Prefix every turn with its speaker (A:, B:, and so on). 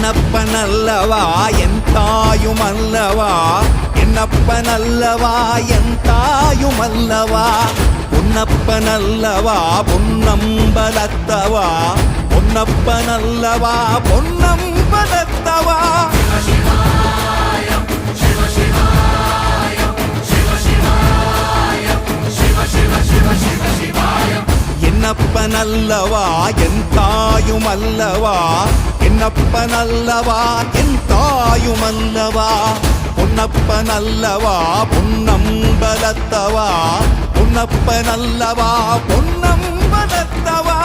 A: என்னப்பனல்லவா என் தாயுமல்லவா, என்னப்பனல்லவா என் தாயுமல்லவா, பொன்னப்பனல்லவா பொன்னம்பலத்தவா, பொன்னப்பனல்லவா பொன்னம்பலத்தவா. என்னப்பனல்லவா என் தாயுமல்லவா, என்னப்பனல்லவா என் தாயுமல்லவா, பொன்னப்பனல்லவா பொன்னம்பலத்தவா, பொன்னப்பனல்லவா பொன்னம்பலத்தவா.